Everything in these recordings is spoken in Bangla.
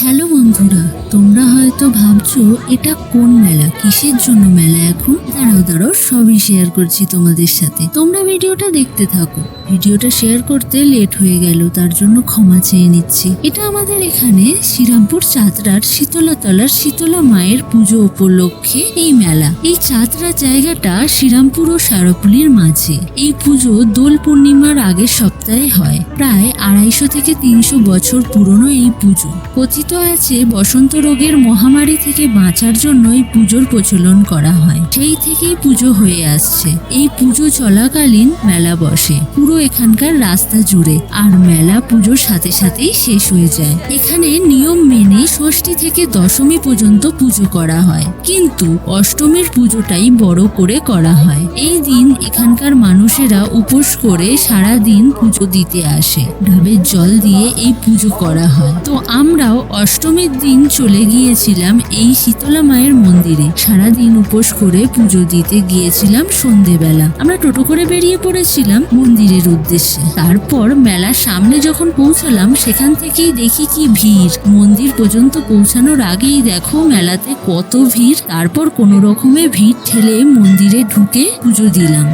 হ্যালো বন্ধুরা, তোমরা হয়তো ভাবছো এটা কোন মেলা, কিসের জন্য মেলা। এখন দাঁড়াও সবই শেয়ার করছি তোমাদের সাথে। তোমরা ভিডিওটা দেখতে থাকো। ভিডিওটা শেয়ার করতে লেট হয়ে গেল, তার জন্য ক্ষমা চেয়ে নিচ্ছি। এটা আমাদের এখানে শ্রীরামপুর চাতরার শীতলাতলার শীতলা মায়ের পুজো উপলক্ষে এই মেলা। এই চাতরা জায়গাটা শ্রীরামপুর ও সারাপুলির মাঝে। এই পুজো দোল পূর্ণিমার আগের সপ্তাহে হয়। প্রায় 250 থেকে 300 বছর পুরনো এই পুজো। কথিত আছে বসন্ত রোগের মহামারী থেকে বাঁচার জন্য এই পুজোর প্রচলন করা হয়। সেই থেকেই পুজো হয়ে আসছে। এই পুজো চলাকালীন মেলা বসে পুরো এখানকার রাস্তা জুড়ে, আর মেলা পুজোর সাথে সাথেই শেষ হয়ে যায়। এখানে নিয়ম মেনে ষষ্ঠী থেকে দশমী পর্যন্ত পুজো করা হয়, কিন্তু অষ্টমীর পুজোটাই বড় করে করা হয়। এই দিন এখানকার মানুষেরা উপোস করে সারা দিন পুজো দিতে আসে। ঢাবের জল দিয়ে এই পুজো করা হয়। তো আমরাও অষ্টমীর দিন চলে গিয়েছিলাম এই শীতলা মায়ের মন্দিরে। সারাদিন উপোস করে পুজো দিতে গিয়েছিলাম। সন্ধেবেলা আমরা টোটো করে বেরিয়ে পড়েছিলাম মন্দিরের উদ্দেশ্যে। তারপর মেলার সামনে যখন পৌঁছালাম, সেখান থেকেই দেখি কি ভিড়। মন্দির পর্যন্ত পৌঁছানোর আগেই দেখো মেলাতে কত ভিড়। তারপর কোনো রকমে ভিড় ঠেলে মন্দিরে ঢুকে পুজো দিলাম।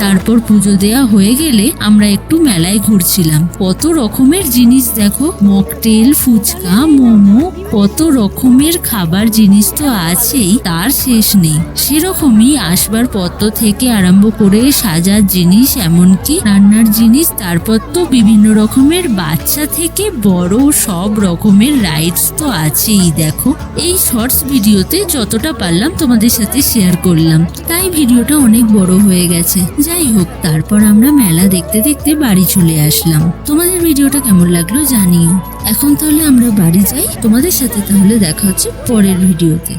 তারপর পুজো দেয়া হয়ে গেলে আমরা একটু মেলায় ঘুরছিলাম। কত রকমের জিনিস দেখো, মকটেল, ফুচকা, মোমো, কত রকমের খাবার জিনিস তো আছেই, তার শেষ নেই। সেরকমই আসবাবপত্র থেকে আরম্ভ করে সাজার জিনিস, এমনকি রান্নার জিনিস। তারপর তো বিভিন্ন রকমের বাচ্চা থেকে বড় সব রকমের রাইডস তো আছেই। দেখো, এই শর্টস ভিডিওতে যতটা পারলাম তোমাদের সাথে শেয়ার করলাম, তাই ভিডিওটা অনেক বড় হয়ে গেছে। যাই হোক, তারপর আমরা মেলা দেখতে দেখতে বাড়ি চলে আসলাম। তোমাদের ভিডিওটা কেমন লাগলো জানিও। এখন তাহলে আমরা বাড়ি যাই। তোমাদের সাথে তাহলে দেখা হচ্ছে পরের ভিডিওতে।